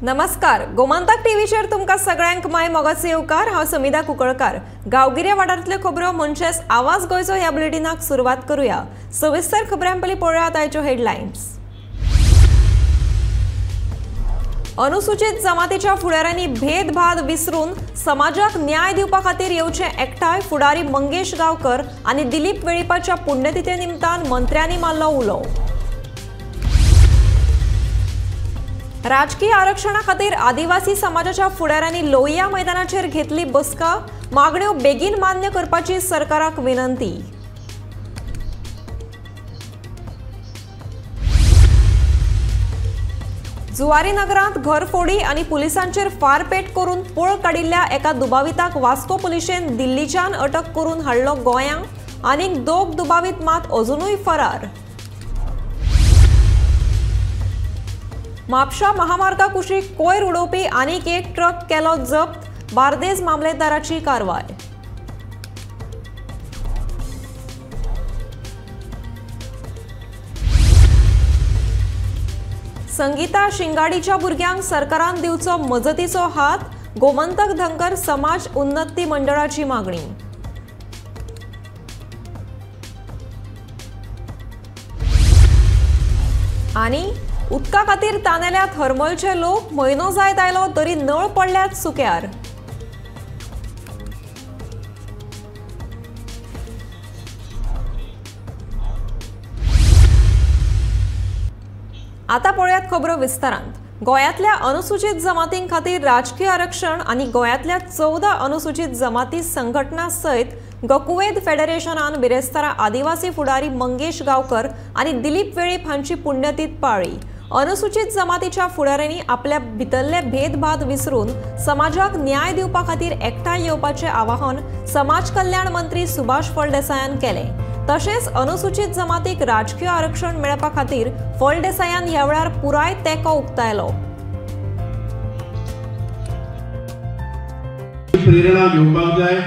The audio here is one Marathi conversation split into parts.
नमस्कार, गोमंतक टीव्हीचेर तुमकां सगळ्यांक माय मोगाचे येवकार। हांव समिधा कुंकळकार। गांवगिऱ्या वाठारांतल्यो खबरो म्हणजेच आवाज गोंयचो ह्या बुलेटिनाक सुरवात करूया। सविस्तर खबरां पयलीं पळोवया आयच्यो हेडलायन्स। अनुसूचित जमातीच्या फुडाऱ्यांनी भेदभाव विसरून समाजाक न्याय दिवपा खातीर येवचे एकठांय फुडारी मंगेश गांवकर आनी दिलीप वेळीपाच्या पुण्यतिथे निमतान मंत्र्यांनी मारलो उलो। राजकीय आरक्षणा खातीर आदिवासी समाजाच्या फुडाऱ्यांनी लोहिया मैदानाचेर घेतली बसका। मागण्यो बेगीन मान्य करपाची सरकाराक विनंती। जुवारी नगरांत घरफोडी आनी पुलिसांचेर फारपेट करून पळ काडिल्ल्या एका दुबाविताक वास्को पुलिशेन दिल्लीच्यान अटक करून हाडलो गोंयांत। आनीक दोग दुबावित मात अजुनूय फरार। म्हापशा महामार्गा कुशीक कोयर उडोवपी आनीक एक ट्रक केलो जप्त। बार्देस मामलेदाराची कारवाय। संगीता शिंगाडीच्या भुरग्यांक सरकारान दिवचो मजतीचो हात। गोमंतक धनगर समाज उन्नती मंडळाची मागणी। आनी उदका खातीर तानेल्यात हरमलचे लोक। म्हयनो जायत आयलो तरी नळ पडल्यात सुक्यार। आता पळयात खबरो विस्तारांत। गोंयांतल्या अनुसूचित जमातीं खातीर राजकीय आरक्षण आनी गोंयांतल्या 14 अनुसूचित जमाती संघटना सयत गकुवेद फेडरेशनान बिरेस्तारा आदिवासी फुडारी मंगेश गांवकर आनी दिलीप वेळीप हांची पुण्यतीथ पाळ्ळी। अनुसूचित जमातीच्या फुडाऱ्यांनी आपल्या भितरले भेदभाव विसरून समाजाक न्याय दिवपा खातीर एकठांय येवपाचें आवाहन समाज कल्याण मंत्री सुभाष फळदेसायान केलें। तशेंच अनुसूचित जमातीक राजकीय आरक्षण मेळपा खातीर फळदेसायान ह्या वेळार पुराय तेंको उक्तायलो। प्रेरणा घेवपाक जाय।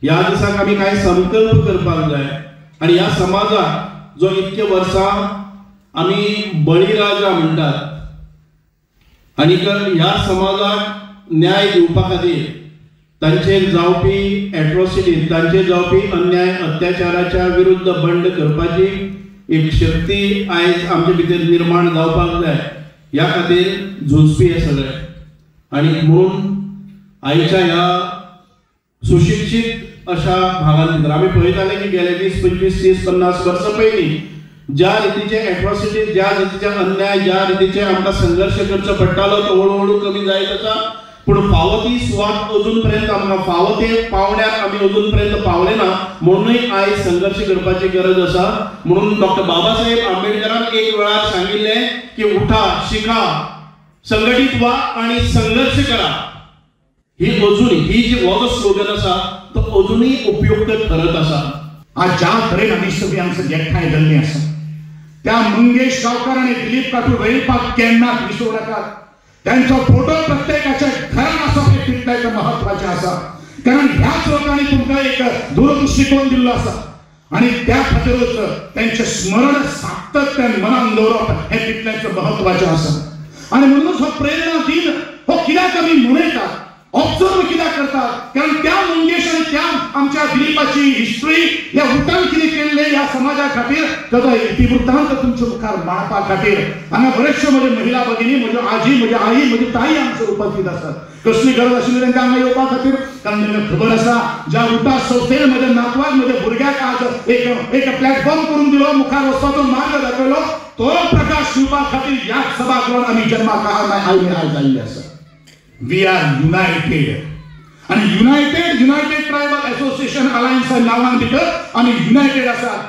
ह्या दिसाक आमी कांय संकल्प करपाक जाय आनी ह्या समाजाक जो इतके वर्सां आमी बळीराजा म्हणटात आनी ह्या समाजाक न्याय दिवपा खातीर तांचेर जावपी एट्रोसिटी तांचेर जावपी अन्याय अत्याचाराच्या विरुद्ध बंड करपाची एक शक्ती आयज आमचे भितर निर्माण जावपाक जाय। ह्या खातीर झुजपी हे सगळे आनी म्हणून आयच्या ह्या सुशिक्षीत अशा भागांत भितर आमी पळयताले की गेले 20, 25, 30, 50 वर्सां पयलीं ज्या रितीचे एट्रोसिटी ज्या रितीचे अन्याय ज्या रितीचे आमकां संघर्श करचो पडटालो तो हळू कमी जायत आसा। पूण फावो ती सुवात अजून पर्यंत आमकां फावो ते पावण्यार आमी अजून पर्यंत पावले ना। म्हणूनय आयज संघर्श करपाची गरज आसा। म्हणून डॉक्टर बाबासाहेब आंबेडकरान एक वेळार सांगिल्लें की उठा, शिका, संघटीत व्हा आणि संघर्ष करा। ही अजूनय ही जी हो जो स्लोगन आसा तो अजूनय उपयुक्त ठरत आसा। आज ज्या तरेन आमी सगळीं हांगसर एकठांय जाल्लीं आसा त्या मंगेश गांवकर आनी दिलीप काटू वेळीपाक केन्नाच विसरूं नाकात। त्यांचो फोटो प्रत्येकाच्या घरान आसप हे तितलेंच महत्वाचें आसा। कारण ह्याच लोकांनी तुमकां एक दूरदृष्टिकोन दिल्लो आसा आनी त्या खातीरच त्यांचें स्मरण सातत्यान मनान दवरप हे तितलेंच महत्वाचें आसा। आनी म्हणूनच हो प्रेरणा दिन हो कित्याक आमी मनयतात, ऑब्जर्व कित्याक करतात, कारण त्या मंगेश आनी त्या आमच्या दिलीपाची हिस्ट्री ह्या उठान कितें केल्लें ह्या समाजा खातीर ताचो इतिवृत्तांत तुमच्या मुखार मांडपा खातीर हांगा बरेचश्यो म्हज्यो महिला भगिनी, म्हज्यो आजी, म्हजी आई, म्हजी ताई हांगसर उपस्थित आसात। कसली गरज आशिल्ली तांकां हांगा येवपा खातीर, कारण तांकां खबर आसा ज्या उठा संस्थेन म्हज्या नातवाक म्हज्या भुरग्याक आज एक प्लॅटफॉर्म करून दिलो, मुखार वचपाचो मार्ग दाखयलो। तो प्रकाश दिवपा खातीर ह्या सभागृहान आमी जन्माक आयज आयिल्ले आसा। We are united and united tribal association alliance नावान भितर आमी युनायटेड आसात।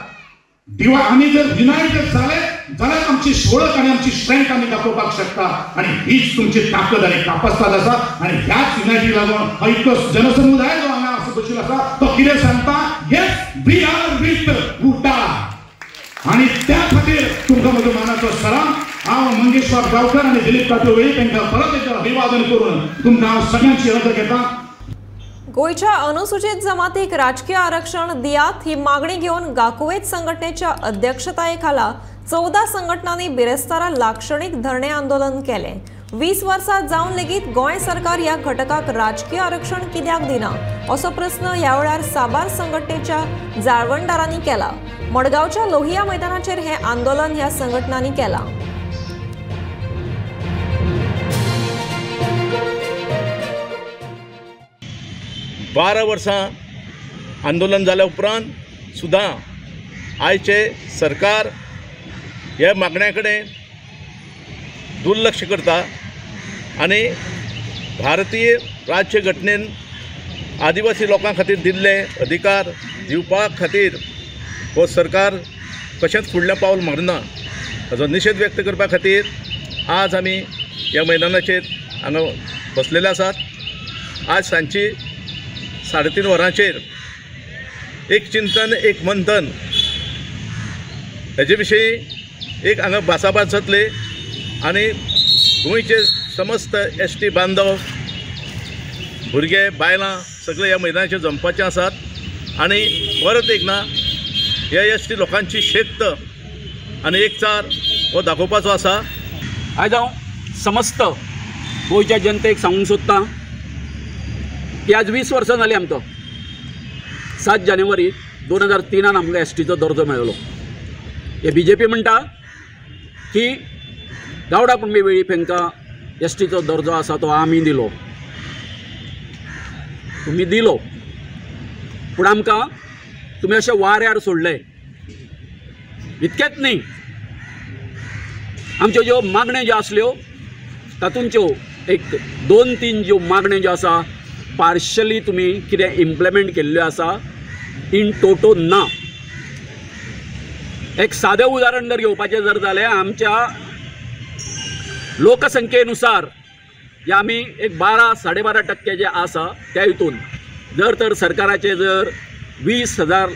आमी जर युनायटेड जाले जाल्यार आमची सोळख आनी आमची स्ट्रेंथ आमी दाखोवपाक शकता आनी हीच तुमची ताकद आनी कापास्ताद आसा। आनी ह्याच युनायटीक लागून हो इतलो जनसमुदाय जो हांगा बशिल्लो आसा तो कितें सांगता, येस वी आर विथ उठा। आनी त्या खातीर तुमकां म्हजो मानाचो सलाम। हांव मंगेश गांवकर आनी दिलीप काटू वेळीप तांकां परत एकदा अभिवादन करून तुमकां हांव सगळ्यांची रज घेता। गोयच्या अनुसूचित जमातीक राजकीय आरक्षण दियात ही मागणी घेऊन गाकुवेद संघटनेच्या अध्यक्षतायेखाला 14 संघटनांनी बिरेस्तारा लाक्षणिक धरणे आंदोलन केले। 20 वर्सां जावन लेगीत गोंय सरकार ह्या घटकाक राजकीय आरक्षण कित्याक दिना असो प्रस्न ह्या वेळार साबार संघटनेच्या जाळवणदारांनी केला. मडगांवच्या लोहिया मैदानाचेर हे आंदोलन ह्या संघटनांनी केला. बारा वर्सां आंदोलन जाल्या उपरांत सुद्दां आयचे सरकार ह्या मागण्या कडेन दुर्लक्ष करता आनी भारतीय राज्य घटनेन आदिवासी लोकां खातीर दिल्ले अधिकार दिवपा खातीर हो सरकार कशेंच फुडलें पावल मारना. हाचो निशेध व्यक्त करपा खातीर आज आमी ह्या मैदानाचेर हांगा बसलेले आसात. आज सांजची 3:30 वरांचेर एक चिंतन एक मंथन हेजे विशीं एक हांगा भासाभास जातली आनी गोंयचे समस्त ST बांधव भुरगे बायलां सगळे ह्या मैदानाचेर जमपाचे आसात आनी परत एकदा ह्या ST लोकांची शेक्त आनी एकचार हो दाखोवपाचो आसा. आयज हांव समस्त गोंयच्या जनतेक सांगूंक सोदतां की आज 20 वर्सां जालीं आमकां 7 जानेवारी 2003 आमकां STचो दर्जो मेळ्ळो. हे BJP म्हणटा की गावडा कुणबी वेळीप हांकां STचो दर्जो आसा तो आमी दिलो. तुमी दिलो पूण आमकां तुमी अशें वाऱ्यार सोडले. इतकेंच न्ही, आमच्यो ज्यो मागण्यो ज्यो आसल्यो तातूंच्यो एक 2-3 ज्यो मागण्यो ज्यो आसा पार्शली तुमी कितें इम्प्लिमेंट केल्ल्यो आसा, इन टोटो ना. एक सादें उदाहरण जर घेवपाचें जर जालें आमच्या लोकसंख्येनुसार जे आमी एक 12-12.5% जे आसा त्या हितून जर तर सरकाराचे जर 20,000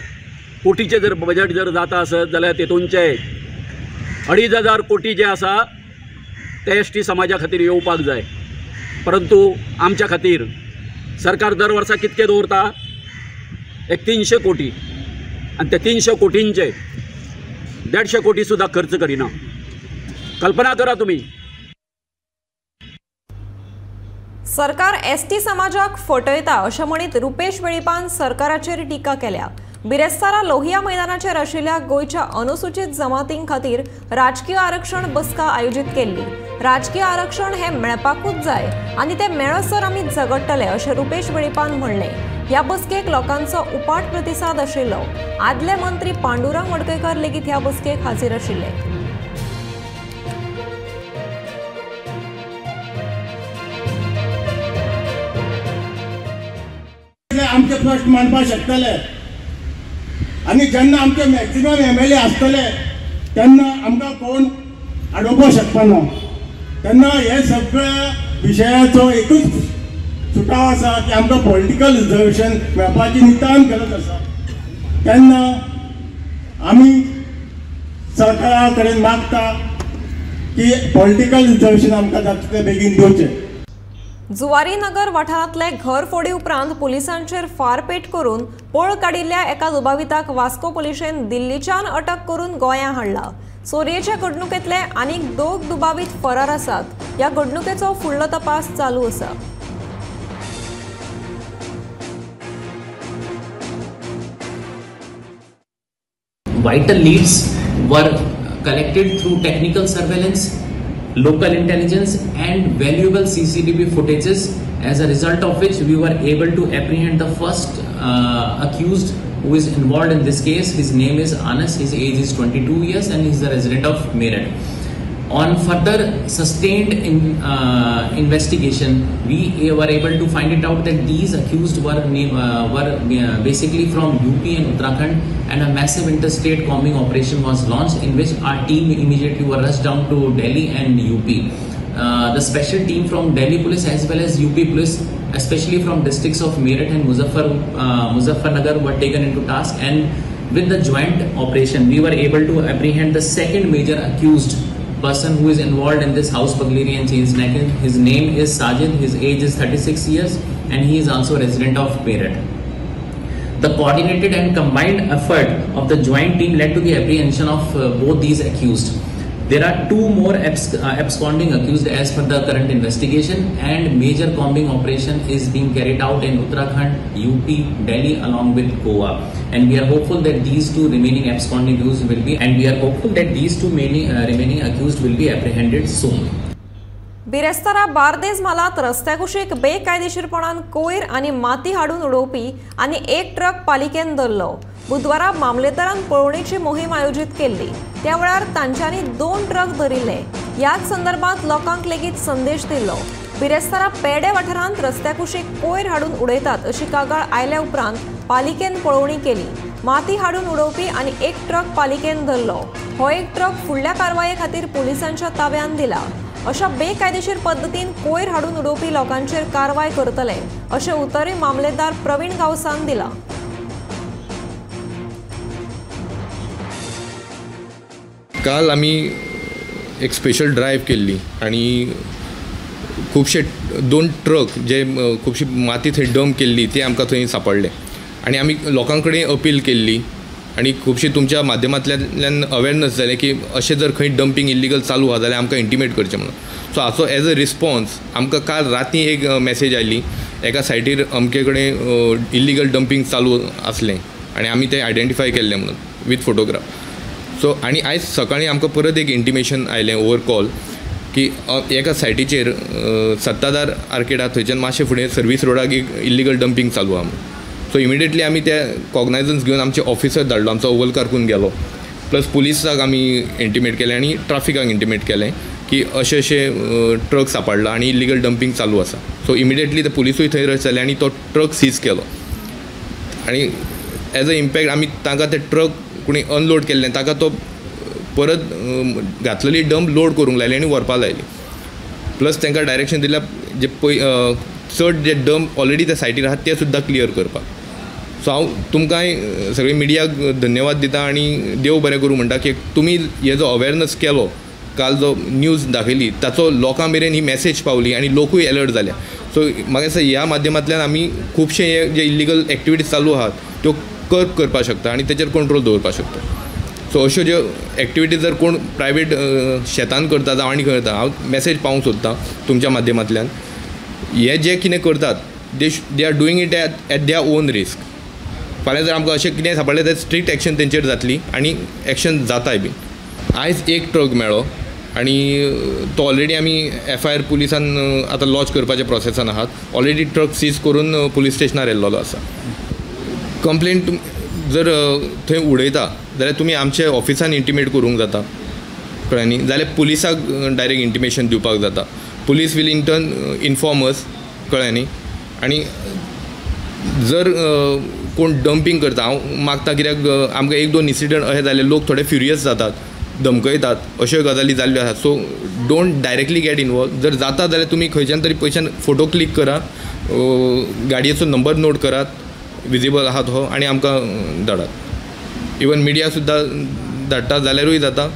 कोटीचे जर बजेट जर जाता आसत जाल्यार तेतूंचे 2,500 कोटी जे आसा ते ST समाजा खातीर येवपाक जाय. परंतु आमच्या खातीर सरकार दर वर्सा कितके दवरता? एक 300 कोटी आनी ते 300 कोटींचे 150 कोटी सुद्दां खर्च करिना. कल्पना करा तुमी. सरकार ST समाजाक फटयता अशें म्हणीत रुपेश वेळीपान सरकाराचेर टिका केल्या. बिरेस्तारा लोहिया मैदानाचेर आशिल्ल्या गोंयच्या अनुसूचित जमातीं खातीर राजकीय आरक्षण बसका आयोजीत केल्ली. राजकीय आरक्षण हे मेळपाकूच जाय आनी ते मेळसर आमी झगडटले अशें रुपेश वेळीपान म्हणलें. ह्या बसकेक लोकांचो उपाट प्रतिसाद आशिल्लो. आदले मंत्री पांडुरंग वडकयकर लेगीत ह्या बसकेक हाजीर आशिल्ले. आमचे प्रश्न मांडपाक शकतले आनी जेन्ना आमचे मॅक्सिमम MLA आसतले तेन्ना आमकां कोण आडोवपाक शकपाना. तेन्ना हे सगळ्या विशयाचो एकूच सुटाव आसा की आमकां पॉलिटिकल रिजर्वेशन मेळपाची नितांत गरज आसा. तेन्ना आमी सरकारा कडेन मागता की पॉलिटिकल रिजर्वेशन आमकां जाता तितले बेगीन दिवचें. जुवारी नगर वाठारांतले घर फोडी उपरांत पुलिसांचेर फारपेट करून पळ काडिल्ल्या एका दुबाविताक वास्को पुलिशेन दिल्लीच्यान अटक करून गोंयां हाडला. चोरयेचे घडणुकेंतले आनीक 2 दुबावीत फरार आसात. ह्या घडणुकेचो फुडलो तपास चालू आसा. Vital leads were collected through technical surveillance, local intelligence and valuable CCTV footages, as a result of which we were able to apprehend the first accused who is involved in this case. His name is Anas, his age is 22 years and he is a resident of Meerut. On further sustained investigation, we were able to find it out that these accused were basically from UP and Uttarakhand, and a massive interstate combing operation was launched in which our team immediately were rushed down to Delhi and UP. The special team from Delhi police as well as UP police, especially from districts of Meerut and Muzaffarnagar, were taken into task, and with the joint operation we were able to apprehend the second major accused person who is involved in this house burglary and chain snatching. His name is Sajid, his age is 36 years and he is also a resident of Meerut. The coordinated and combined effort of the joint team led to the apprehension of both these accused. There are 2 more absconding accused as per the current investigation, and major combing operation is being carried out in Uttarakhand, UP, Delhi along with Goa. And we are hopeful that these 2 remaining absconding accused will be apprehended soon. बिरेस्तारा बार्देज मालात रस्त्याकुशीक बेकायदेशीरपणान कोयर आणि माती हाडून उडोवपी आणि एक ट्रक पालिकेन धरलो. बुधवारा मामलेदारान पळवणीची मोहीम आयोजित केल्ली. त्या वेळार तांच्यांनी 2 ट्रक धरिल्ले. याच संदर्भात लोकांक लेगीत संदेश दिल्लो. बिरेस्तारा पेडे वाठारांत रस्त्याकुशीक कोयर हाडून उडयतात अशी कागाळ आयल्या उपरांत पालिकेन पळवणी केली. माती हाडून उडोवपी आणि एक ट्रक पालिकेन धरलो. हो एक ट्रक फुडल्या कारवाये खातीर पोलिसांच्या ताब्यात दिला. अशा बेकायदेशीर पद्धतीन कोयर हाडून उडोवपी लोकांचेर कारवाय करतले अशें उतरी मामलेदार प्रवीण गावसान दिला. काल आमी एक स्पेशल ड्रायव्ह केल्ली आणि खुबशे 2 ट्रक जे खुबशी माती थंय डंप केल्ली ती आमकां थंय सांपडले आणि आमी लोकां कडेन अपील केल्ली आणि खुबशी तुमच्या माध्यमांतल्यान अवेरनस जालें की अशें जर खंय डंपिंग इल्लीगल चालू आसा जाल्यार आमकां इंटिमेट करचें म्हणून. सो हाचो एज अ रिस्पॉन्स आमकां काल राती एक मेसेज आयली एका सायटीर अमके कडेन इल्लीगल डंपिंग चालू आसलें आणि आमी तें आयडेंटिफाय केल्लें म्हणून विथ फोटोग्राफ. सो आणि आयज सकाळीं आमकां परत एक इंटिमेशन आयलें ओवर कॉल की एका सायटीचेर सत्ताधार आर्केडा थंयच्यान मातशें फुडें सर्वीस रोडाक एक इल्लीगल डंपिंग चालू आहा म्हणून. सो इमिडिएटली आमी ते कॉग्नायजन्स घेवन आमचे ऑफिसर धाडलो. आमचो अव्वल कारकून गेलो प्लस पुलिसाक आमी इंटिमेट केलें आणि ट्राफिकाक इंटिमेट केलें की अशे ट्रक सांपडला आणि इल्लीगल डंपिंग चालू आसा. सो इमिडिएटली ते पुलिसूय थंय रश जाले आणि तो ट्रक सीज केलो आणि एज अ इम्पॅक्ट आमी तांकां ते ट्रक कोणी अनलोड केल्लें ताका तो परत घातलेली डंप लोड करूंक लायली आणि व्हरपा लायली. प्लस तांकां डायरेक्शन दिल्या जे चड जे डंप ऑलरेडी त्या सायटीर आहात ते सुद्दां क्लियर करपाक. सो हांव तुमकांय सगळे मिडियाक धन्यवाद दिता आणि देव बरें करूं म्हणटा की तुमी हे जो अवेरनस केलो काल जो न्यूज दाखयली ताचो लोकां मेरेन ही मॅसेज पावली आणि लोकूय अलर्ट जाल्या. सो म्हाका दिसता ह्या माध्यमांतल्यान आमी खुबशे हे जे इल्लीगल एक्टिविटीज चालू आहात त्यो कर्ब करपाक शकता आणि तेचेर कंट्रोल दवरपाक शकता. सो अश्यो ज्यो एक्टिविटीज जर कोण प्रायवेट शेतान करता जावं आनी करता हांव मॅसेज पावूंक सोदतां तुमच्या माध्यमांतल्यान हे जे कितें करतात they are doing it at their own risk. फाल्यां जर आमकां अशें कितें सांपडलें तर स्ट्रिक्ट एक्शन तेंचेर जातली आणि एक्शन जाताय बी. आयज एक ट्रक मेळ्ळो आणि तो ऑलरेडी आमी FIR पुलिसान आतां लॉन्च करपाच्या प्रोसेसान आहात. ऑलरेडी ट्रक सीज करून पुलीस स्टेशनार येल्लो आसा. कंप्लेंट जर थंय उडयता जाल्यार तुमी आमच्या ऑफिसान इंटिमेट करूंक जाता कळ्ळें न्ही. जाल्यार पुलिसाक डायरेक्ट इंटिमेशन दिवपाक जाता. Police will in turn inform us कळ्ळें न्ही. आणि जर कोण डंपिंग करता हांव मागता कित्याक आमकां 1-2 इन्सिडंट अशें जाले लोक थोडे फ्युरियस जातात धमकयतात अश्यो गजाली जाल्ल्यो आसात. So don't directly get involve. जर जाता जाल्यार तुमी खंयच्यान तरी पयच्यान फोटो क्लिक करा गाडयेचो नंबर नोट करात विजिबल आहा तो आणि आमकां धाडात. इवन मिडिया सुद्दां धाडटा जाल्यारूय जाता.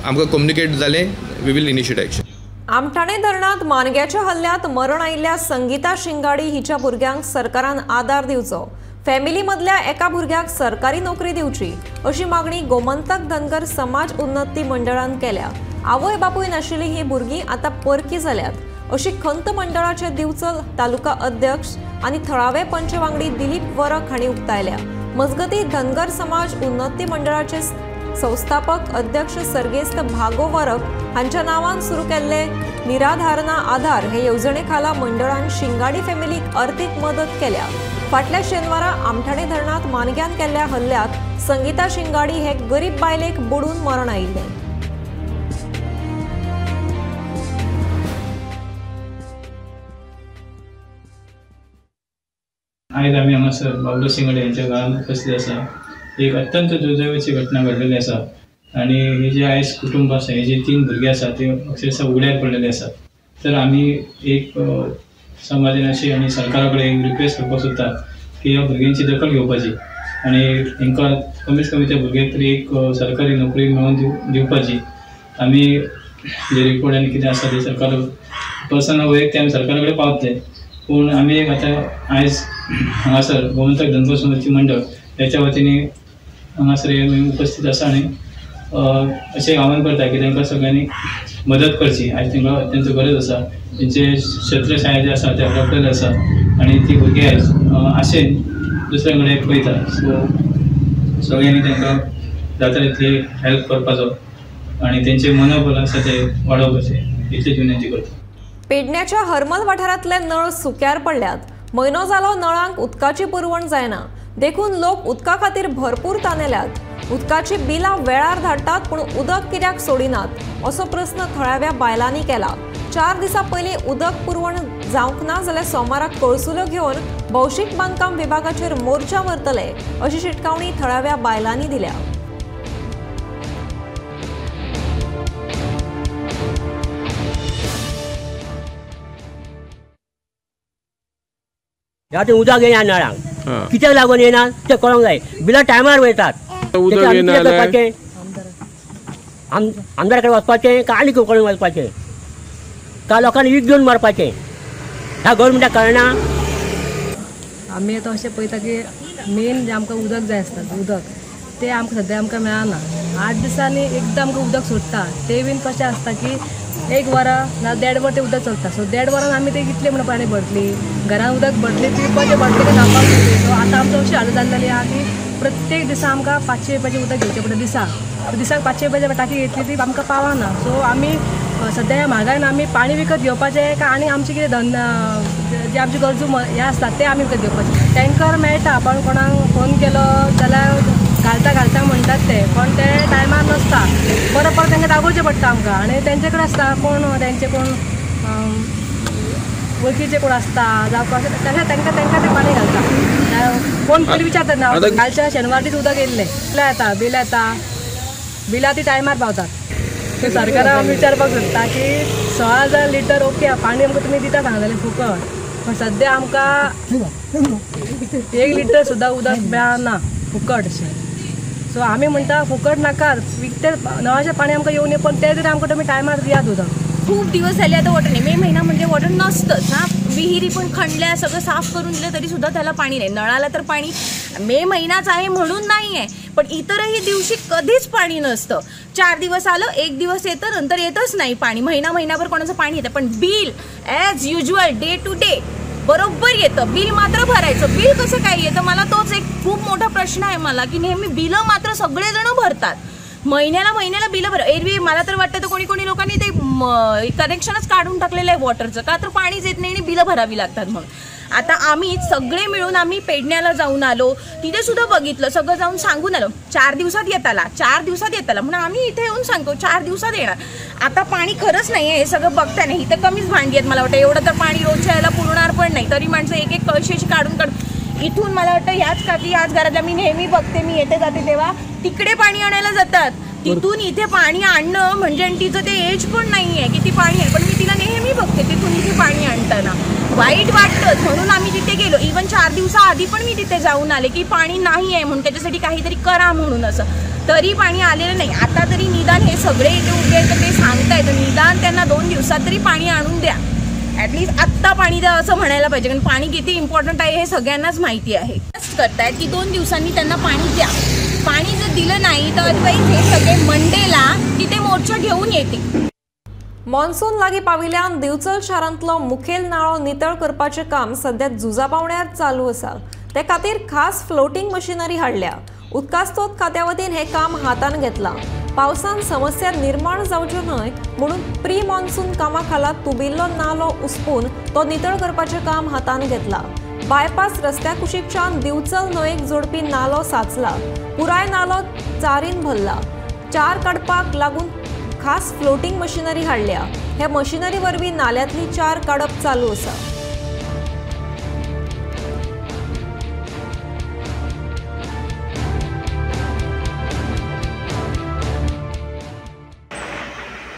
आमकां कम्युनिकेट जालें वी वील इनिशिएट एक्शन. आमठाणे धरणात मानग्याच्या हल्ल्यात मरण आयिल्ल्या संगीता शिंगाडी हिच्या भुरग्यांक सरकारान आदार दिवचो. फॅमिली मधल्या एका भुरग्याक सरकारी नोकरी दिवची अशी मागणी गोमंतक धनगर समाज उन्नती मंडळान केल्या. आवय बापूय नाशिल्ली ही भुरगीं आतां परकी जाल्यात अशी खंत मंडळाचे दिवचल तालुका अध्यक्ष आणि थळावे पंच वांगडी दिलीप वरक हांणी उक्तायल्या. मजगती धनगर समाज उन्नती मंडळाचे संस्थापक अध्यक्ष सर्गेस्त भागो वरक हांच्या नावान सुरू केल्ले निराधारणा आधार हे येवजणे खाला मंडळान शिंगाडी फॅमिलीक अर्थीक मदत केल्या. फाटल्या शेनवारा आमठाणे धरणात मानग्यान केल्ल्या हल्ल्यात संगीता शिंगाडी हे गरीब बायलेक बुडून मरण आयिल्ले. आयज आमी हांगासर बाबलो शिंगाडे यांच्या घरांत उपस्थित आसा. एक अत्यंत दुर्दैवाची घटना घडलेली आसा आणि हे जे आयज कुटुंब आसा हे जे 3 भुरगे आसा ते अक्षरशः उगड्यार पडलेले आसात. तर आमी एक समाजान अशी आणि सरकारा कडेन एक रिक्वेस्ट करपाक सोदता की ह्या भुरग्यांची दखल घेवपाची आणि तांकां कमीत कमी त्या भुरग्यांक तरी एक सरकारी नोकरी मेळोवन दिवपाची. आमी जे रिपोर्ट आनी कितें आसा ते सरकार पर्सनल वैयक्तीक आमी सरकारा कडेन पावतले. पूण आमी एक आतां आयज हांगासर गोमंतक धनगर समाजाची मंडळ याच्या वतीने हांगासर उपस्थित आसा आणि अशें आवाहन करता की तांकां सगळ्यांनी मदत करची. आयज तांकां अत्यंत गरज आसा. तेंचे क्षेत्रशाळा जे आसा ते डॉक्टर आसा आनी ती भुरगे आयज आशेन दुसऱ्या कडेन पळयता. सो सगळ्यांनी तांकां जाता तितली हेल्प करपाचो आनी तेंचे मनोबल आसा ते वाडोवपाचें इतलीच विनंती करता. पेडण्याच्या हरमल वाठारांतले नळ सुक्यार पडल्यात. म्हयनो जालो नळांक उदकाची पुरवण जायना. देखून लोक उदका खातीर भरपूर तानेल्यात. उदकाची बिलां वेळार धाडटात पूण उदक कित्याक सोडिनात असो प्रस्न थळाव्या बायलांनी केला. 4 दिसां पयलीं उदक पुरवण जावंक ना जाल्यार सोमाराक कळसुल्यो घेवन भौशीक बांदकाम विभागाचेर मोर्चा व्हरतले अशी शिटकावणी थळाव्या बायलांनी दिल्या. ह्या उदक येना नळांक कित्याक लागून येना ते कळोंक जाय. बिलां टायमार वयतात. आमदारा कडेन वचपाचें काय आनी कडेन वचपाचें काय लोकांनी वीख घेवन मारपाचें ह्या गव्हर्मेंटाक कळना. आमी आतां अशें पळयता की मेन जें आमकां उदक जाय आसता उदक तें आमकां सद्या आमकां मेळना. 8 दिसांनी एकदां आमकां उदक सोडटा. ते बीन कशें आसता की 1 वरां ना 1.5 वर ते उदक चलता. सो 1.5 वरान आमी ते कितले म्हणून पाणी भरतली घरान उदक भरतली ती पयलीं भरतली ते घालपाक जाय. सो आतां आमचो अशी हालत जाल्ली आहा की प्रत्येक दिसा आमकां 500 रुपयाचें उदक घेवचें पडटा. दिसाक 500 रुपयाची टाकी घेतली ती आमकां पावना. सो आमी सद्या ह्या म्हागायन आमी पाणी विकत घेवपाचें काय आनी आमचे कितें जे आमचे गरजू हे आसतात ते आमी विकत घेवपाचें. टँकर मेळटा पण कोणाक फोन केलो जाल्यार घालता म्हणटात ते पण ते टायमार नसता. परत तांकां दाखोवचें पडटा आमकां आनी तेंचे कडेन आसता कोण तेंचे कोण वळखीचे कोण आसता जावं तशें तांकां ते पाणी घालता. कोण पयलीं विचारतात ना कालच्या शेनवार दीस उदक येयल्लें बिल येता बिलां ती टायमार पावतात. सो सरकाराक आमी विचारपाक सोदता की 6,000 लिटर ओके पाणी आमकां तुमी दिता सांगलें फुकट पण सद्या आमकां 1 लिटर सुद्दां उदक मेळना फुकट अशें. सो आमी म्हणटा फुकट नाकात विकते नळाचें पाणी आमकां येवन पण ते तरी आमकां तुमी टायमार दियात उदक. खूप दिवस झाले आता वॉटर नाही. मे महिना म्हणजे वॉटर नसतंच. विहिरी पण खणल्या सगळं साफ करून दिलं तरी सुद्धा त्याला पाणी नाही. नळाला तर पाणी मे महिनाच आहे म्हणून नाही आहे पण इतरही दिवशी कधीच पाणी नसतं. 4 दिवस आलं 1 दिवस येतं नंतर येतच नाही पाणी. महिनाभर कोणाचं पाणी येतं पण bill as usual day to day बरोबर येतं. बिल मात्र भरायचं. बिल कसं काय येतं मला तोच एक खूप मोठा प्रश्न आहे मला की नेहमी बिलं मात्र सगळेजण भरतात. महिन्याला बिलं भर. एरवी मला तर वाटतं तर कोणी लोकांनी ते कनेक्शनच काढून टाकलेलं आहे वॉटरचं का तर पाणीच येत नाही आणि बिलं भरावी लागतात म्हणून. आता आम्ही सगळे मिळून आम्ही पेडण्याला जाऊन आलो. तिथे सुद्धा बघितलं सगळं जाऊन सांगून आलो 4 दिवसात येताला म्हणून आम्ही इथे येऊन सांगतो 4 दिवसात येणार. आता पाणी खरंच नाही आहे हे सगळं बघता नाही. इथं कमीच भांडी आहेत मला वाटतं. एवढं तर पाणी रोजच्या यायला पुरणार पण नाही. तरी माणसं एक कळशी काढून इथून मला वाटतं याच घरातल्या मी नेहमी बघते मी येते जाते तेव्हा तिकडे पाणी आणायला जातात. तिथून इथे पाणी आणणं म्हणजे तिचं ते एज पण नाही आहे की ती पाणी आहे पण मी तिला नेहमी बघते तिथून इथे पाणी आणताना वाईट वाटतं म्हणून आम्ही तिथे गेलो. इव्हन 4 दिवसाआधी पण मी तिथे जाऊन आले की पाणी नाही आहे म्हणून त्याच्यासाठी काहीतरी करा म्हणून असं. तरी पाणी आलेलं नाही. आता तरी निदान हे सगळे इथे उभे आहेत ते सांगतायत निदान त्यांना 2 दिवसात तरी पाणी आणून द्या. ॲटलिस्ट आत्ता पाणी द्या असं म्हणायला पाहिजे कारण पाणी किती इम्पॉर्टंट आहे हे सगळ्यांनाच माहिती आहे. करतायत की 2 दिवसांनी त्यांना पाणी द्या. पाणी जर दिलं नाही तर अदरवाईज हे सगळे मंडेला तिथे मोर्चा घेऊन येतील. मॉन्सून लागीं पाविल्ल्यान दिवचल शारांतलो मुखेल नाळो नितळ करपाचें काम सध्या जुजा पावण्यार चालू आसा. ते खातीर खास फ्लोटिंग मशिनरी हाडल्या. उदकास्त्रोत खात्या वतीन हें काम हातान घेतलां. पावसान समस्या निर्माण जावच्यो न्हय म्हणून प्री मॉन्सून कामा खाला तुबिल्लो नालो उसपून तो नितळ करपाचें काम हातान घेतलां. बायपास रस्त्या कुशीकच्यान दिवचल न्हंयेक जोडपी नालो साचला. पुराय नालो चारीन भरला. 4 काडपाक लागून खास फ्लोटिंग मशिनरी हाडल्या. हे मशिनरी वरवीं नाल्यांतली 4 काडप चालू आसा.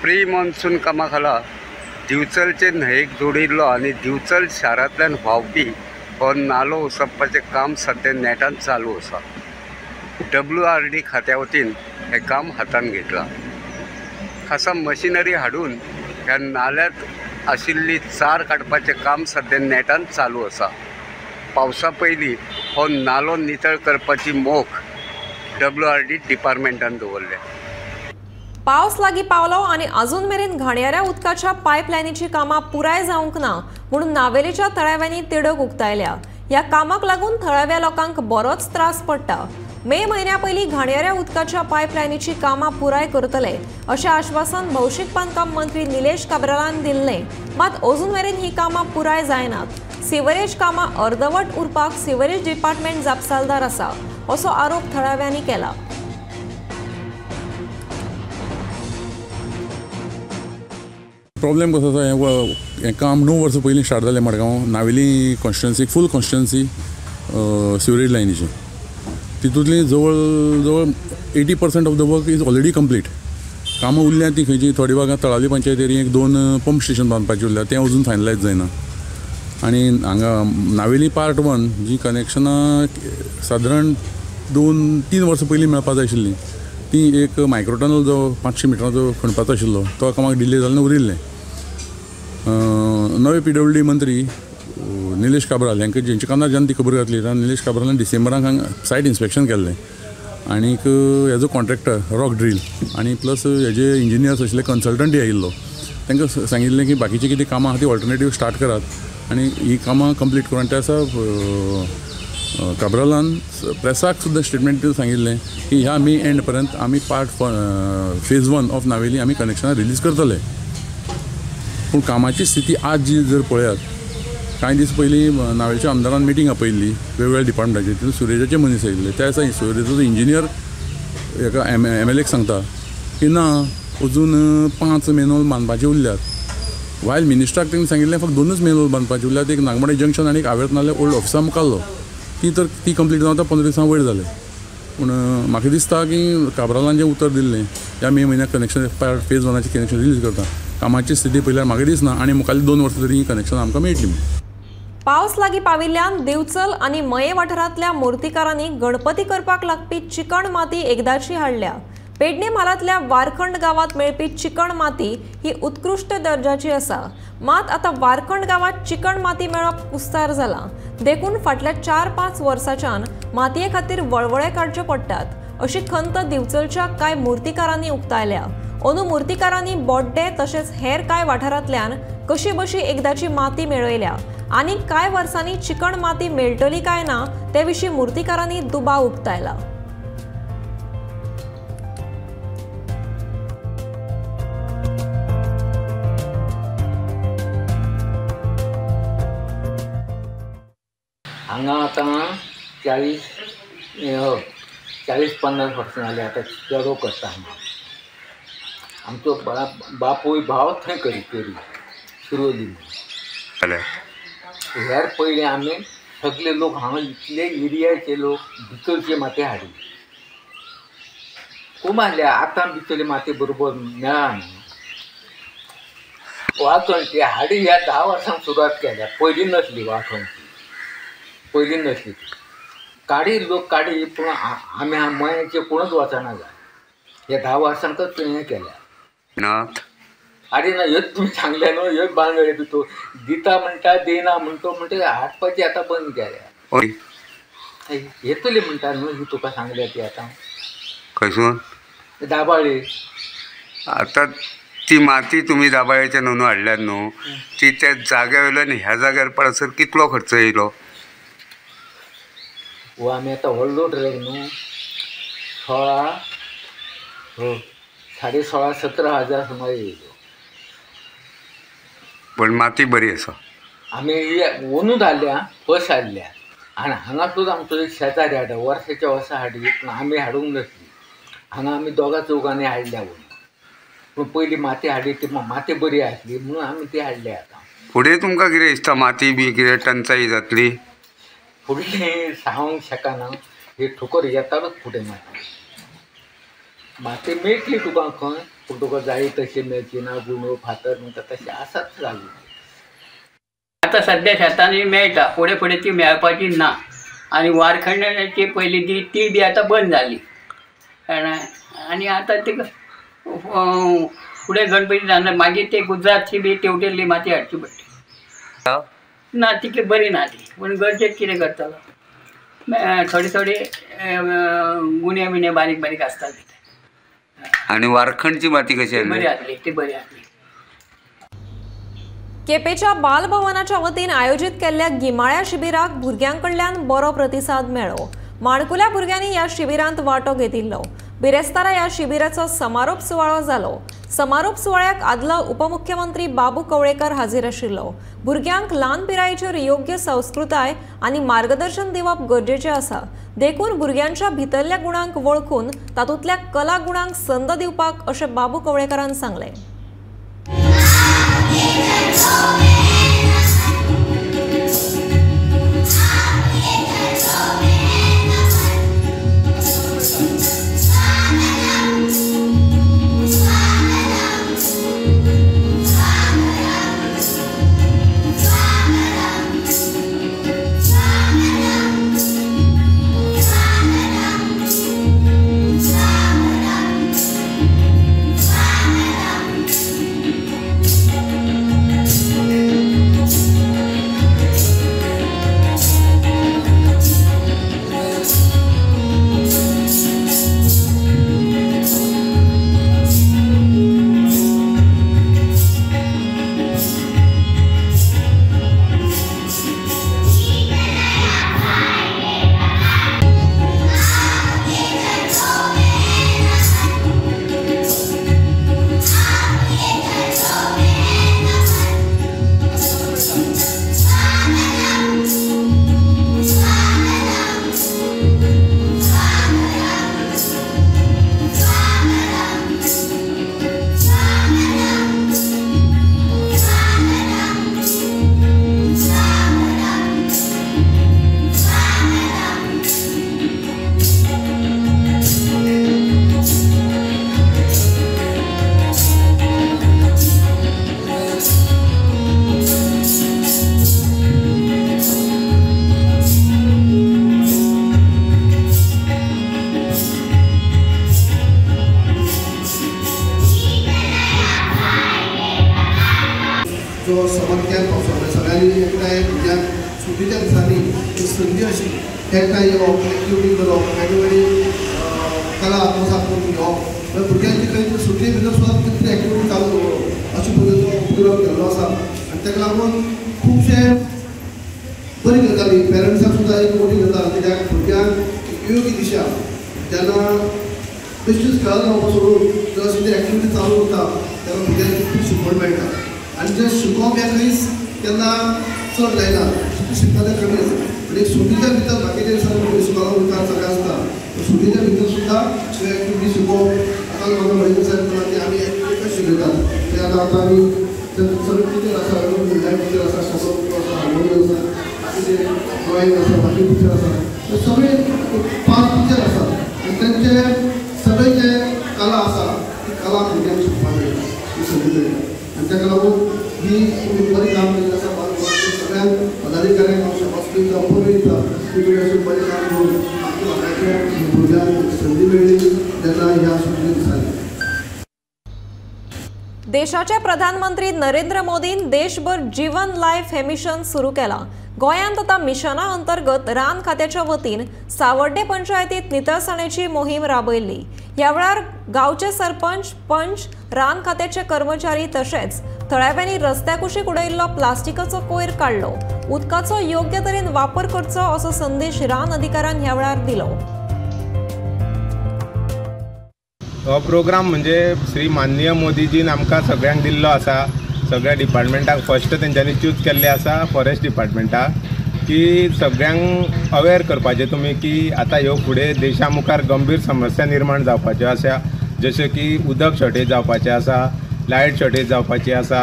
प्री मॉन्सून कामा खाला दिवचलचे न्हंयेक जोडिल्लो आनी दिवचल शारांतल्यान व्हांवपी हो नालो उसपपाचें काम सध्या नेटान चालू आसा. WRD खात्या वतीन हें काम हातान घेतलां. खासा मशिनरी हाडून ह्या नाल्यांत आशिल्ली 4 काडपाचें काम सध्या नेटान चालू आसा. पावसा पयलीं हो नालो नितळ करपाची मोख WRD डिपार्टमेंटान दवरल्या. पावस लागीं पावलो आनी अजून मेरेन घाणयाऱ्या उदकाच्या पायपलायनीची कामां पुराय जावंक ना म्हणून नावेलीच्या तळ्याव्यांनी तिडक उक्तायल्या। ह्या कामाक लागून थळाव्या लोकांक बरोच त्रास पडटा। मे म्हयन्या पयलीं घाणयाऱ्या उदकाच्या पायपलायनीची कामां पुराय करतले अशें आश्वासन भौशीक बांदकाम मंत्री निलेश काब्रालान दिल्लें, मात अजून मेरेन ही कामां पुराय जायनात। सिवरेज कामां अर्दवट उरपाक सिवरेज डिपार्टमेंट जापसालदार आसा असो आरोप थळाव्यांनी केला। प्रॉब्लेम कसो आसा, हें काम 9 वर्सां पयलीं स्टार्ट जालें मडगांव नावेली कॉन्स्टिट्युएन्सी, फूल कॉन्स्टिट्युएन्सी सिवरेज लायनीची। तितूंतली जवळ जवळ 80% of the work is already complete. कामां उरल्यां ती खंयची, थोडी भागां तळावली पंचायत एरियेक 2 पंप स्टेशन बांदपाचें उरल्या, तें अजून फायनलायज जायना। आनी हांगा नावेली पार्ट 1 जी कनेक्शनां सादारण 2-3 वर्सां पयलीं मेळपा जाय आशिल्लीं, ती एक मायक्रोटनल जो 500 मिटराचो खणपाचो आशिल्लो तो कामाक डिले जाल्लें उरिल्लें। नवे PWD मंत्री निलेश काब्राल हांकां जेंचे कानार जेन्ना ती खबर घातली तेन्ना निलेश काब्रालान डिसेंबराक हांगा सायट इन्स्पेक्शन केल्लें आनीक हेजो कॉन्ट्रॅक्टर रॉक ड्रील आनी प्लस हेजे इंजिनियर्स आशिल्ले कन्सल्टंटूय आयिल्लो, तांकां सांगिल्लें की बाकीची कितें कामां आहा ती ऑल्टरनेटीव स्टार्ट करात आनी ही कामां कंप्लीट करून त्या काब्रालान प्रेसाक सुद्दां स्टेटमेंट सांगिल्लें की ह्या मे एंड पर्यंत आमी पार्ट फेज 1 ऑफ नावेली आमी कनेक्शनां रिलीज करतले। पूण कामाची स्थिती आज जी जर पळयात, कांय दीस पयलीं नावेलच्या आमदारान मिटींग आपयल्ली वेगवेगळ्या डिपार्टमेंटाची, तितून सुरेजाचे मनीस आयिल्ले, त्या दिसा सुरेजाचो इंजिनियर हेका MLAक सांगता की ना अजून 5 मेनोल बांदपाचे उरल्यात। वायल मिनिस्टराक तेणें सांगिल्लें फक्त 2च मेनोल बांदपाचे उरल्यात, एक नागमडे जंक्शन आनी एक आवेत नाल्या ओल्ड ऑफिसा मुखारलो, ती कंप्लीट जावं 15 दिसां वयर जालें। पूण म्हाका दिसता की काब्रालान जें उतर दिल्लें ह्या मे म्हयन्याक कनेक्शन फेज 1ची कनेक्शन रिलीज करता, कामाची स्थिती पळयल्यार म्हाका दिसना आनी मुखाल्ली 2 वर्सां तरी ही कनेक्शन आमकां मेळटली। पावस लागीं पाविल्ल्यान दिवचल आनी मये वाठारांतल्या मुर्तीकारांनी गणपती करपाक लागपी चिकण माती एकदाची हाडल्या। पेडणे म्हालांतल्या वारखंड गांवांत मेळपी चिकण माती ही उत्कृश्ट दर्जाची आसा, मात आतां वारखंड गांवांत चिकण माती मेळप कुस्तार जाला। देखून फाटल्या 4-5 वर्सांच्यान मातये खातीर वळवळे काडचे पडटात अशी खंत दिवचलच्या कांय मुर्तीकारांनी उक्तायल्या। अंदू मुर्तीकारांनी बोड्डे तशेंच हेर कांय वाठारांतल्यान कशी बशी एकदाची माती मेळयल्या आनी कांय वर्सांनी चिकण माती मेळटली काय ना ते विशीं मुर्तीकारांनी दुबाव उक्तायला। हांगा आतां 40-50 वर्सां जालीं आतां चेडो करता हांगा। आमचो बापूय भाव थंय करी शिरोली। ह्यार पयलीं आमी सगळे लोक हांगा इतले एरियाचे लोक भितरचे माती हाडी खूब हाडल्या। आतां भितरले माती बरोबर मेळना न्हू, वाखणची हाडी ह्या 10 वर्सांक सुरवात केल्या, पयलीं नसली वाखणची, पयलीं नसली काडी लोक काडी, पूण आमी मयाचे कोणूच वचना जाय, ह्या 10 वर्सांकच हें केल्या। अरे ना हेच तुम्ही सांगले न्हू, हेच बांगडे भितर दिता म्हणटा देना म्हणतो हाडपाची आतां बंद केल्या, येतली म्हणटा न्हू, ही तुका सांगल्या ती आतां खंयसून दाबाळे। आतां ती माती तुम्ही दाबाळ्याच्या न्हू हाडल्यात न्हू, ती त्या जाग्या वयल्यान ह्या जाग्यार पडसर कितलो खर्च येयलो? हो आमी आतां व्हडलो ट्रक न्हू, 16,500-17 हजार सुमार येयलो। पण माती बरी आसा। आमी ओनूच हाडल्या, बस हाडल्या आनी हांगा सुद्दां आमचो एक शेजारी हाडटा, वर्साच्या वर्सा हाडी, पूण आमी हाडूंक नसली, हांगा आमी 2-4गांनी हाडल्या म्हणून। पूण पयलीं माती हाडी ती माती बरी आसली म्हणून आमी ती हाडल्या। आतां फुडें तुमकां कितें दिसता, माती बी कितें टंचाई जातली? फुडें सांगूंक शकना, हे ठोकर येताच फुडें माती मेळटली तुका खंय, पूण तुका जाय तशी मेळची ना, गुणो फातर म्हणटा तशें आसात जाली। आतां सद्या शेतांनी मेळटा, फुडें फुडें ती मेळपाची ना आनी वारखंडाची पयलीं ती बी आतां बंद जाली आनी आतां ती फुडें गणपती जाणार मागीर ते गुजरातची बी तेवटेल्ली माती हाडची पडटा। ना तितली बरी ना ती, पूण गरजेक कितें करतलो, थोडे गुण्या बिण्या बारीक बारीक आसता. आणि वारखंडची माती कशी बरी आहे? आसली ती बरी आसली. केपेच्या बालभवनाच्या वतीन आयोजित केल्ल्या गिमाळ्या शिबिराक भुरग्यांकडल्यान बरो प्रतिसाद मेळ्ळो. माणकुल्या भुरग्यांनी या शिबिरांत वांटो घेतिल्लो. बिरेस्तारा या शिबिराचो समारोप सुवाळो जालो. समारोप सुवाळ्याक आदलो उपमुख्यमंत्री बाबू कवळेकर हाजीर आशिल्लो. भुरग्यांक ल्हान पिरायेचेर योग्य संस्कृताय आनी मार्गदर्शन दिवप गरजेचें आसा. देखून भुरग्यांच्या भितरल्या गुणांक वळखून तातूंतल्या कला गुणांक संद दिवपाक अशें बाबू कवळेकरान सांगलें. जो समर कॅम्प आसलो सगळ्यांनी एकठांय भुरग्यांक सुटीच्या दिसांनी संदी अशी एकठांय येवप, एक्टिविटी करप, वेगवेगळी कला आत्मसात करून घेवप, भुरग्यांची खंय सुटी भितर सुद्दां कितें एक्टिविटी चालू दवरप अशे पद्दतीचो उपक्रम केल्लो आसा. आनी ताका लागून खुबशे बरी गजाली पेरंट्सांक सुद्दां एक मोठी गजाल कित्याक भुरग्यांक योग्य दिशा जेन्ना बेश्टीच खेळत रावपाक सोडून जर अशी एक्टिविटी चालू उरता तेन्ना भुरग्यांक खूब शिकवण मेळटा. आनी जे शिकोवप हें खंयच केन्ना चड जायना, शिकता तें कमीच. म्हणजे सुटीच्या भितर बाकीच्या दिसांनी स्कॉलार उरता सगळें आसता, सुटीच्या भितर सुद्दां त्यो एक्टिविटी शिकोवप. आतां म्हाका महेंद्र साहेब म्हणटा की आमी एक्टिविटी कशी शिकयतात ते आतां आमी सगळे टिचर आसा, लायफ टिचर आसा, फोटो आसा, हार्मोनियम आसा, बाकीचे ड्रॉईंग आसा, बाकी टिचर आसा, ते सगळे 5 टिचर आसा आनी तेंचे सगळे जे कला आसा ती कला भुरग्यांक शिकपाक मेळटा, ही संदी मेळटा. आनी ताका लागून ही बरी काम केल्लें आसा. सगळ्यांक पदाधिकाऱ्यांक हांव शाबासकी दिता, उर्बा दिता की तुमी अशें बरें काम करून आमच्या भागाच्या भुरग्यांक संदी मेळ्ळी जेन्ना ह्या सुटी दिसांनी. देशाचे प्रधानमंत्री नरेंद्र मोदीन देशभर जीवन लायफ हे मिशन सुरू केलां. गोंयांत आतां मिशना अंतर्गत रान खात्याच्या वतीन सावर्डे पंचायतींत नितळसाणेची मोहीम राबयल्ली. ह्या वेळार गांवचे सरपंच, पंच, रान खात्याचे कर्मचारी तशेंच थळाव्यांनी रस्त्या कुशीक उडयल्लो प्लास्टिकाचो कोयर काडलो. उदकाचो योग्य तरेन वापर करचो असो संदेश रान अधिकाऱ्यान ह्या वेळार दिलो. हो प्रोग्राम म्हणजे श्री माननीय मोदीजीन आमकां सगळ्यांक दिल्लो आसा. सगळ्या डिपार्टमेंटाक फर्स्ट तेंच्यांनी चूज केल्लें आसा फॉरेस्ट डिपार्टमेंटाक की सगळ्यांक अवेर करपाचें तुमी की आतां ह्यो फुडें देशा मुखार गंभीर समस्या निर्माण जावपाच्यो आसा, जशें की उदक शॉर्टेज जावपाचें आसा, लायट शॉर्टेज जावपाची आसा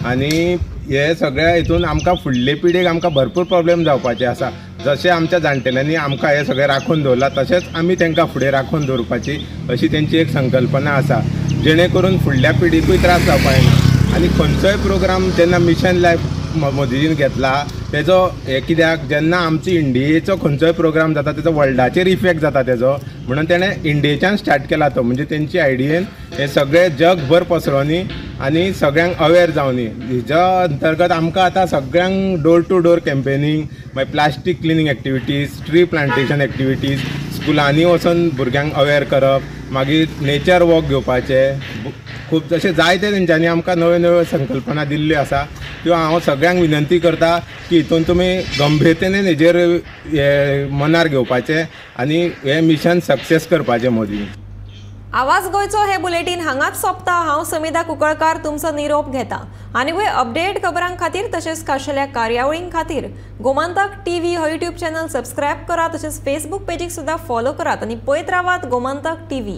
आनी हे सगळ्या हितून आमकां फुडले पिढीक आमकां भरपूर प्रॉब्लेम जावपाचे आसा. जशें आमच्या जाणटेल्यांनी आमकां हे सगळें राखून दवरलां तशेंच आमी तांकां फुडें राखून दवरपाची अशी तेंची एक संकल्पना आसा, जेणे करून फुडल्या पिढीकूय त्रास जावपाक ना. आनी खंयचोय प्रोग्राम जेन्ना मिशन लायफ मोदीजीन घेतला तेजो हे कित्याक जेन्ना आमची इंडियेचो खंयचोय प्रोग्राम जाता तेजो वर्ल्डाचेर इफेक्ट जाता तेजो, म्हणून तेणें इंडियेच्यान स्टार्ट केला तो. म्हणजे तेंची आयडियेन हे सगळे जगभर पसरोवनी आनी सगळ्यांक अवेर जावनी. हेज्या अंतर्गत आमकां आतां सगळ्यांक डोर टू डोर कॅम्पेनींग, मागीर plastic cleaning activities, tree plantation activities, स्कुलांनी वचून भुरग्यांक अवेर करप, मागीर नेचर वॉक घेवपाचे, खूब तशें जायते तेंच्यांनी आमकां नव्यो नव्यो संकल्पना दिल्ल्यो आसा, त्यो हांव सगळ्यांक विनंती करता की हितून तुमी गंभीरतेन हेजेर मनार घेवपाचें आनी हें मिशन सक्सेस करपाचें मोदी. आवाज गोंयचो हे बुलेटिन हांगाच सोंपता. हांव समिधा कुंकळकार तुमचो निरोप घेता आनी वय अपडेट खबरां खातीर तशेंच खाशेल्या कार्यावळीं खातीर गोमंतक TV हो यूट्यूब चॅनल सबस्क्रायब करा, तशेंच फेसबूक पेजीक सुद्दां फॉलो करात आनी पळयत रावात गोमंतक TV.